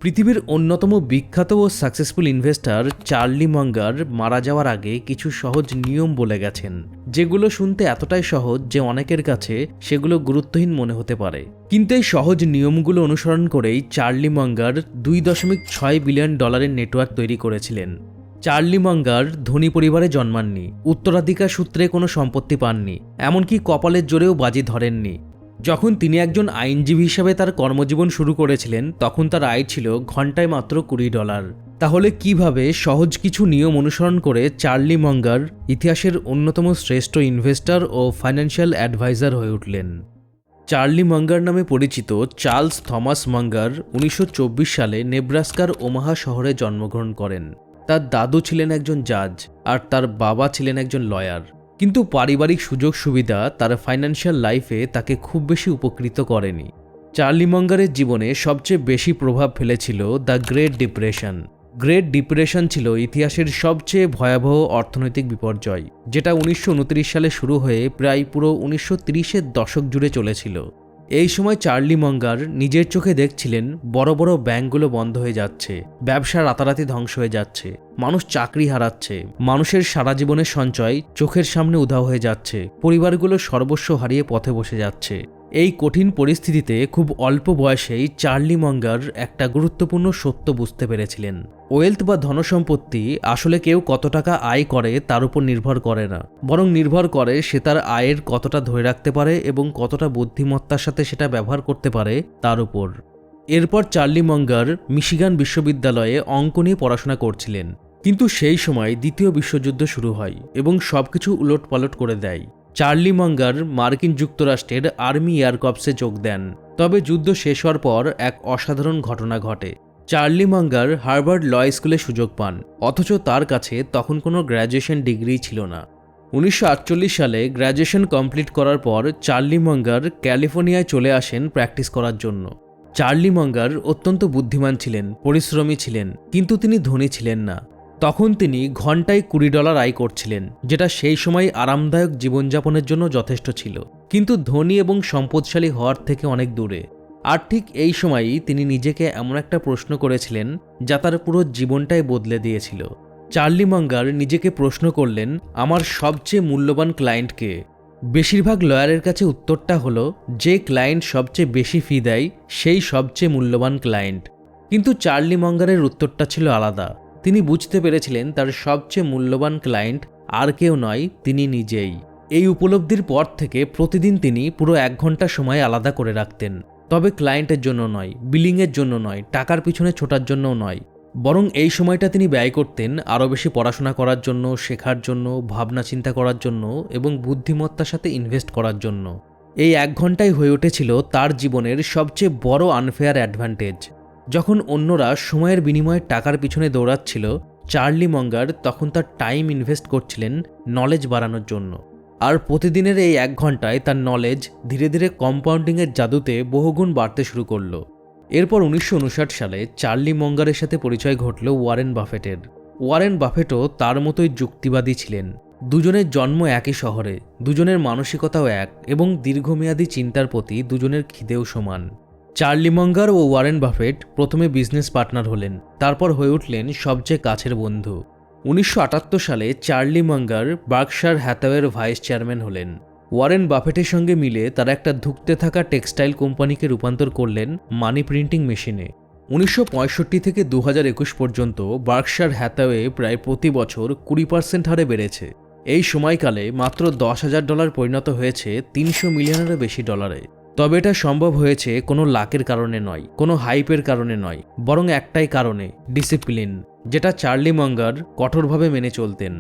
পৃথিবীর অন্যতম বিখ্যাত ও সাকসেসফুল ইনভেস্টর চার্লি মাঙ্গার মারা যাওয়ার আগে কিছু সহজ নিয়ম বলে গেছেন, যেগুলো শুনতে এতটাই সহজ যে অনেকের কাছে সেগুলো গুরুত্বহীন মনে হতে পারে। কিন্তু এই সহজ নিয়মগুলো অনুসরণ করেই চার্লি মাঙ্গার $2.6 বিলিয়ন নেটওয়ার্ক তৈরি করেছিলেন। চার্লি মাঙ্গার ধনী পরিবারে জন্মাননি, উত্তরাধিকার সূত্রে কোনো সম্পত্তি পাননি, এমনকি কপালের জোরেও বাজি ধরেননি। যখন তিনি একজন আইনজীবী হিসেবে তার কর্মজীবন শুরু করেছিলেন, তখন তার আয় ছিল ঘন্টায় মাত্র $20। তাহলে কিভাবে সহজ কিছু নিয়ম অনুসরণ করে চার্লি মাঙ্গার ইতিহাসের অন্যতম শ্রেষ্ঠ ইনভেস্টর ও ফাইন্যান্সিয়াল অ্যাডভাইজার হয়ে উঠলেন? চার্লি মাঙ্গার নামে পরিচিত চার্লস থমাস মাঙ্গার 1924 সালে নেব্রাস্কার ওমাহা শহরে জন্মগ্রহণ করেন। তার দাদু ছিলেন একজন জাজ আর তার বাবা ছিলেন একজন লয়ার। কিন্তু পারিবারিক সুযোগ সুবিধা তার ফাইন্যান্সিয়াল লাইফে তাকে খুব বেশি উপকৃত করেনি। চার্লি মাঙ্গারের জীবনে সবচেয়ে বেশি প্রভাব ফেলেছিল the great depression. Great depression ছিল ইতিহাসের সবচেয়ে ভয়াবহ অর্থনৈতিক বিপর্যয়, যেটা 1929 সালে শুরু হয়ে প্রায় পুরো 1930-এর দশক জুড়ে চলেছিল। এই সময় চার্লি মাঙ্গার নিজের চোখে দেখছিলেন বড় বড় ব্যাংকগুলো বন্ধ হয়ে যাচ্ছে, ব্যবসা রাতারাতি ধ্বংস হয়ে যাচ্ছে, মানুষ চাকরি হারাচ্ছে, মানুষের সারা জীবনের সঞ্চয় চোখের সামনে উধাও হয়ে যাচ্ছে, পরিবারগুলো সর্বস্ব হারিয়ে পথে বসে যাচ্ছে। এই কঠিন পরিস্থিতিতে খুব অল্প বয়সেই চার্লি মাঙ্গার একটা গুরুত্বপূর্ণ সত্য বুঝতে পেরেছিলেন। ওয়েলথ বা ধনসম্পত্তি আসলে কেউ কত টাকা আয় করে তার উপর নির্ভর করে না, বরং নির্ভর করে সে তার আয়ের কতটা ধরে রাখতে পারে এবং কতটা বুদ্ধিমত্তার সাথে সেটা ব্যবহার করতে পারে তার উপর। এরপর চার্লি মাঙ্গার মিশিগান বিশ্ববিদ্যালয়ে অঙ্ক নিয়ে পড়াশোনা করছিলেন, কিন্তু সেই সময় দ্বিতীয় বিশ্বযুদ্ধ শুরু হয় এবং সবকিছু উলটপালট করে দেয়। চার্লি মাঙ্গার মার্কিন যুক্তরাষ্ট্রের আর্মি এয়ার কর্পসে যোগ দেন, তবে যুদ্ধ শেষ হওয়ার পর এক অসাধারণ ঘটনা ঘটে। চার্লি মাঙ্গার হার্ভার্ড ল স্কুলে সুযোগ পান, অথচ তার কাছে তখন কোনো গ্র্যাজুয়েশন ডিগ্রি ছিল না। 1948 সালে গ্র্যাজুয়েশন কমপ্লিট করার পর চার্লি মাঙ্গার ক্যালিফোর্নিয়ায় চলে আসেন প্র্যাকটিস করার জন্য। চার্লি মাঙ্গার অত্যন্ত বুদ্ধিমান ছিলেন, পরিশ্রমী ছিলেন, কিন্তু তিনি ধনী ছিলেন না। তখন তিনি ঘন্টায় $20 আয় করছিলেন, যেটা সেই সময় আরামদায়ক জীবনযাপনের জন্য যথেষ্ট ছিল, কিন্তু ধনী এবং সম্পদশালী হওয়ার থেকে অনেক দূরে। আর ঠিক এই সময়ই তিনি নিজেকে এমন একটা প্রশ্ন করেছিলেন যা তার পুরো জীবনটাই বদলে দিয়েছিল। চার্লি মাঙ্গার নিজেকে প্রশ্ন করলেন, আমার সবচেয়ে মূল্যবান ক্লায়েন্ট কে? বেশিরভাগ লয়ারের কাছে উত্তরটা হলো, যে ক্লায়েন্ট সবচেয়ে বেশি ফি দেয় সেই সবচেয়ে মূল্যবান ক্লায়েন্ট। কিন্তু চার্লি মাঙ্গারের উত্তরটা ছিল আলাদা। তিনি বুঝতে পেরেছিলেন তার সবচেয়ে মূল্যবান ক্লায়েন্ট আর কেউ নয়, তিনি নিজেই। এই উপলব্ধির পর থেকে প্রতিদিন তিনি পুরো 1 ঘন্টা সময় আলাদা করে রাখতেন, তবে ক্লায়েন্টের জন্য নয়, বিলিংয়ের জন্য নয়, টাকার পিছনে ছোটার জন্যও নয়, বরং এই সময়টা তিনি ব্যয় করতেন আরও বেশি পড়াশোনা করার জন্য, শেখার জন্য, ভাবনা চিন্তা করার জন্য এবং বুদ্ধিমত্তার সাথে ইনভেস্ট করার জন্য। এই 1 ঘন্টাই হয়ে উঠেছিল তার জীবনের সবচেয়ে বড় আনফেয়ার অ্যাডভান্টেজ। যখন অন্যরা সময়ের বিনিময়ে টাকার পিছনে দৌড়াচ্ছিল, চার্লি মাঙ্গার তখন তার টাইম ইনভেস্ট করছিলেন নলেজ বাড়ানোর জন্য। আর প্রতিদিনের এই 1 ঘন্টায় তার নলেজ ধীরে ধীরে কম্পাউন্ডিংয়ের জাদুতে বহুগুণ বাড়তে শুরু করলো। এরপর 1959 সালে চার্লি মাঙ্গারের সাথে পরিচয় ঘটল ওয়ারেন বাফেটের। ওয়ারেন বাফেটও তার মতোই যুক্তিবাদী ছিলেন। দুজনের জন্ম একই শহরে, দুজনের মানসিকতাও এক এবং দীর্ঘমেয়াদী চিন্তার প্রতি দুজনের খিদেও সমান। চার্লি মাঙ্গার ও ওয়ারেন বাফেট প্রথমে বিজনেস পার্টনার হলেন, তারপর হয়ে উঠলেন সবচেয়ে কাছের বন্ধু। 1978 সালে চার্লি মাঙ্গার বার্কশায়ার হ্যাথাওয়ের ভাইস চেয়ারম্যান হলেন। ওয়ারেন বাফেটের সঙ্গে মিলে তারা একটা ধুঁকতে থাকা টেক্সটাইল কোম্পানিকে রূপান্তর করলেন মানি প্রিন্টিং মেশিনে। 1965 থেকে 2021 পর্যন্ত বার্কশায়ার হ্যাথাওয়ে প্রায় প্রতি বছর 20% হারে বেড়েছে। এই সময়কালে মাত্র $10,000 পরিণত হয়েছে $300 মিলিয়নেরও বেশি ডলারে। তবে এটা সম্ভব হয়েছে কোনো লাকের কারণে নয়, কোনো হাইপের কারণে নয়, বরং একটাই কারণে, ডিসিপ্লিন, যেটা চার্লি মাঙ্গার কঠোরভাবে মেনে চলতেন।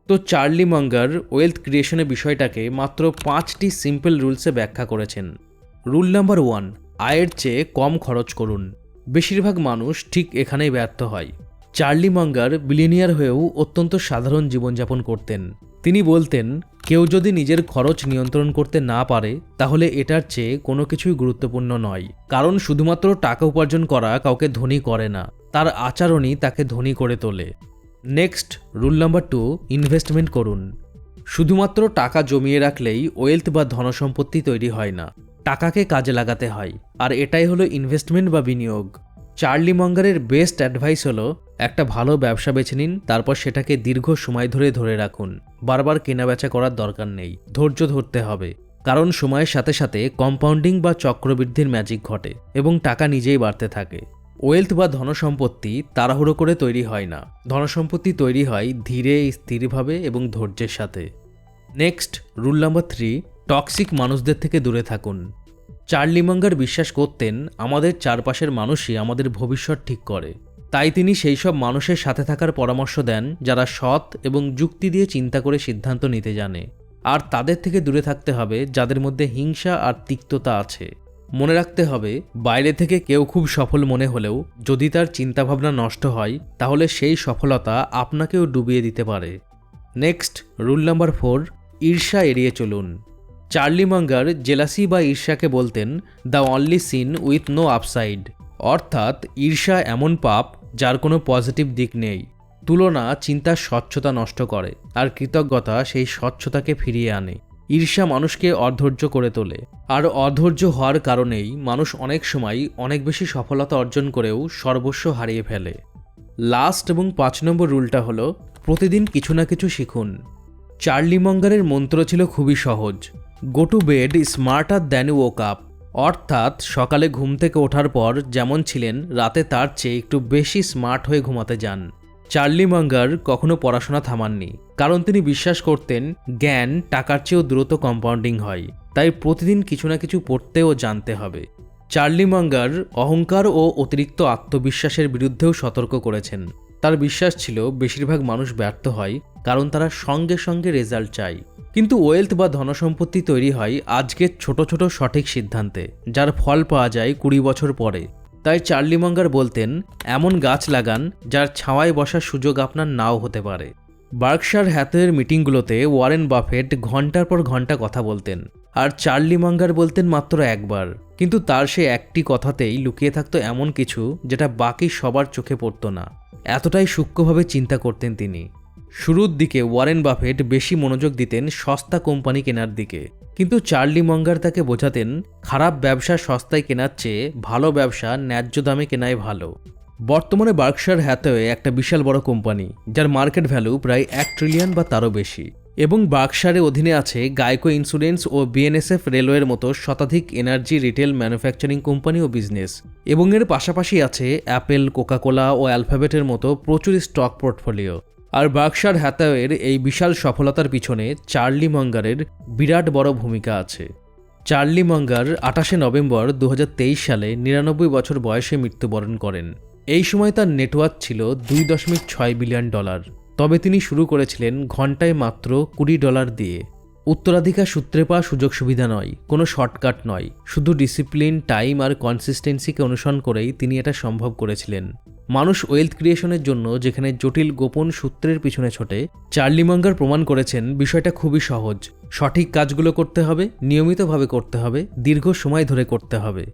তো চার্লি মাঙ্গার ওয়েলথ ক্রিয়েশনের বিষয়টাকে মাত্র 5টি সিম্পল রুলসে ব্যাখ্যা করেছেন। রুল নাম্বার 1, আয়ের চেয়ে কম খরচ করুন। বেশিরভাগ মানুষ ঠিক এখানেই ব্যর্থ হয়। চার্লি মাঙ্গার বিলিয়নিয়ার হয়েও অত্যন্ত সাধারণ জীবনযাপন করতেন। তিনি বলতেন, কেউ যদি নিজের খরচ নিয়ন্ত্রণ করতে না পারে তাহলে এটার চেয়ে কোনো কিছুই গুরুত্বপূর্ণ নয়, কারণ শুধুমাত্র টাকা উপার্জন করা কাউকে ধনী করে না, তার আচরণই তাকে ধনী করে তোলে। নেক্সট, রুল নাম্বার 2, ইনভেস্টমেন্ট করুন। শুধুমাত্র টাকা জমিয়ে রাখলেই ওয়েলথ বা ধনসম্পত্তি তৈরি হয় না, টাকাকে কাজে লাগাতে হয়, আর এটাই হলো ইনভেস্টমেন্ট বা বিনিয়োগ। চার্লি মঙ্গারের বেস্ট অ্যাডভাইস হলো একটা ভালো ব্যবসা বেছে নিন, তারপর সেটাকে দীর্ঘ সময় ধরে রাখুন। বারবার কেনাবেচা করার দরকার নেই, ধৈর্য ধরতে হবে। কারণ সময়ের সাথে সাথে কম্পাউন্ডিং বা চক্রবৃদ্ধির ম্যাজিক ঘটে এবং টাকা নিজেই বাড়তে থাকে। ওয়েলথ বা ধনসম্পত্তি তাড়াহুড়ো করে তৈরি হয় না, ধনসম্পত্তি তৈরি হয় ধীরে স্থিরভাবে এবং ধৈর্যের সাথে। নেক্সট, রুল নাম্বার 3, টক্সিক মানুষদের থেকে দূরে থাকুন। চার্লি মঙ্গার বিশ্বাস করতেন আমাদের চারপাশের মানুষই আমাদের ভবিষ্যৎ ঠিক করে। তাই তিনি সেই সব মানুষের সাথে থাকার পরামর্শ দেন যারা সৎ এবং যুক্তি দিয়ে চিন্তা করে সিদ্ধান্ত নিতে জানে। আর তাদের থেকে দূরে থাকতে হবে যাদের মধ্যে হিংসা আর তিক্ততা আছে। মনে রাখতে হবে বাইরে থেকে কেউ খুব সফল মনে হলেও যদি তার চিন্তাভাবনা নষ্ট হয় তাহলে সেই সফলতা আপনাকেও ডুবিয়ে দিতে পারে। নেক্সট, রুল নাম্বার 4, ঈর্ষা এড়িয়ে চলুন। চার্লি মঙ্গার জেলাসি বা ঈর্ষাকে বলতেন the only sin with no upside, অর্থাৎ ঈর্ষা এমন পাপ যার কোনো পজিটিভ দিক নেই। তুলনা চিন্তার স্বচ্ছতা নষ্ট করে আর কৃতজ্ঞতা সেই স্বচ্ছতাকে ফিরিয়ে আনে। ঈর্ষা মানুষকে অধৈর্য করে তোলে আর অধৈর্য হওয়ার কারণেই মানুষ অনেক সময় অনেক বেশি সফলতা অর্জন করেও সর্বস্ব হারিয়ে ফেলে। লাস্ট এবং 5 নম্বর রুলটা হলো প্রতিদিন কিছু না কিছু শিখুন। চার্লি মঙ্গারের মন্ত্র ছিল খুবই সহজ, go to bed smarter than you woke up, অর্থাৎ সকালে ঘুম থেকে ওঠার পর যেমন ছিলেন রাতে তার চেয়ে একটু বেশি স্মার্ট হয়ে ঘুমাতে যান। চার্লি মঙ্গার কখনো পড়াশোনা থামাননি, কারণ তিনি বিশ্বাস করতেন জ্ঞান টাকার চেয়েও দ্রুত কম্পাউন্ডিং হয়, তাই প্রতিদিন কিছু না কিছু পড়তে ও জানতে হবে। চার্লি মঙ্গার অহংকার ও অতিরিক্ত আত্মবিশ্বাসের বিরুদ্ধেও সতর্ক করেছেন। তার বিশ্বাস ছিল বেশিরভাগ মানুষ ব্যর্থ হয় কারণ তারা সঙ্গে সঙ্গে রেজাল্ট চায়, কিন্তু ওয়েলথ বা ধনসম্পত্তি তৈরি হয় আজকের ছোট ছোট সঠিক সিদ্ধান্তে, যার ফল পাওয়া যায় 20 বছর পরে। তাই চার্লি মঙ্গার বলতেন এমন গাছ লাগান যার ছাওয়ায় বসার সুযোগ আপনার নাও হতে পারে। বার্কশায়ার হ্যাথওয়ের মিটিংগুলোতে ওয়ারেন বাফেট ঘন্টার পর ঘন্টা কথা বলতেন, আর চার্লি মঙ্গার বলতেন মাত্র একবার, কিন্তু তার সে একটি কথাতেই লুকিয়ে থাকতো এমন কিছু যেটা বাকি সবার চোখে পড়তো না। এতটাই সূক্ষ্মভাবে চিন্তা করতেন তিনি। শুরুর দিকে ওয়ারেন বাফেট বেশি মনোযোগ দিতেন সস্তা কোম্পানি কেনার দিকে, কিন্তু চার্লি মঙ্গার তাকে বোঝাতেন খারাপ ব্যবসা সস্তায় কেনার চেয়ে ভালো ব্যবসা ন্যায্য দামে কেনাই ভালো। বর্তমানে বার্কশায়ার হ্যাথওয়ে একটা বিশাল বড় কোম্পানি, যার মার্কেট ভ্যালু প্রায় 1 ট্রিলিয়ন বা তারও বেশি, এবং বার্কশায়ারের অধীনে আছে গাইকো ইন্স্যুরেন্স ও বিএনএসএফ রেলওয়ের মতো শতাধিক এনার্জি রিটেল ম্যানুফ্যাকচারিং কোম্পানি ও বিজনেস, এবং এর পাশাপাশি আছে অ্যাপেল, কোকাকোলা ও অ্যালফাবেটের মতো প্রচুর স্টক পোর্টফোলিও। আর বার্কশায়ার হ্যাথওয়ের এই বিশাল সফলতার পিছনে চার্লি মঙ্গারের বিরাট বড় ভূমিকা আছে। চার্লি মঙ্গার 28শে নভেম্বর 2023 সালে 99 বছর বয়সে মৃত্যুবরণ করেন। এই সময় তার নেটওয়ার্থ ছিল $2.6 বিলিয়ন। তবে তিনি শুরু করেছিলেন ঘন্টায় মাত্র $20 দিয়ে। উত্তরাধিকার সূত্রে পাওয়া সুযোগ সুবিধা নয়, কোনো শর্টকাট নয়, শুধু ডিসিপ্লিন, টাইম আর কনসিস্টেন্সিকে অনুসরণ করেই তিনি এটা সম্ভব করেছিলেন। মানুষ ওয়েলথ ক্রিয়েশনের জন্য যেখানে জটিল গোপন সূত্রের পিছনে ছোটে, চার্লি মঙ্গার প্রমাণ করেছেন বিষয়টা খুবই সহজ। সঠিক কাজগুলো করতে হবে, নিয়মিতভাবে করতে হবে, দীর্ঘ সময় ধরে করতে হবে।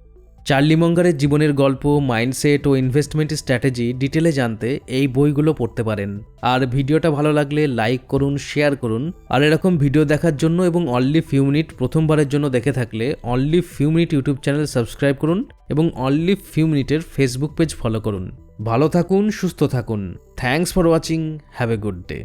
চার্লি মঙ্গারের জীবনের গল্প, মাইন্ডসেট ও ইনভেস্টমেন্ট স্ট্র্যাটেজি ডিটেলে জানতে এই বইগুলো পড়তে পারেন। আর ভিডিওটা ভালো লাগলে লাইক করুন, শেয়ার করুন। আর এরকম ভিডিও দেখার জন্য এবং অনলি ফিউ মিনিট প্রথমবারের জন্য দেখে থাকলে only few minute YouTube channel subscribe করুন এবং অনলি ফিউ মিনিটের ফেসবুক পেজ ফলো করুন। ভালো থাকুন, সুস্থ থাকুন। Thanks for watching, have a good day.